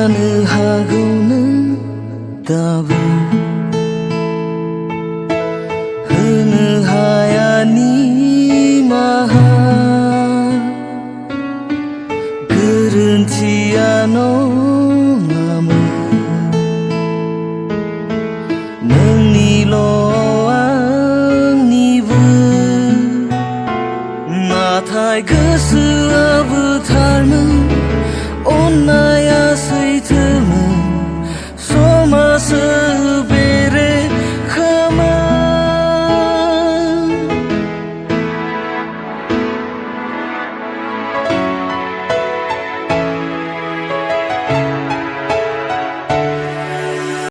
जानो हागौ नों दाबो होनो हाया निमाहा गोरोन्थिया नङामोन नोंनिल' आंनिबो नाथाय गोसोआबो थारमोन अन्नाया सैथोमोन समासो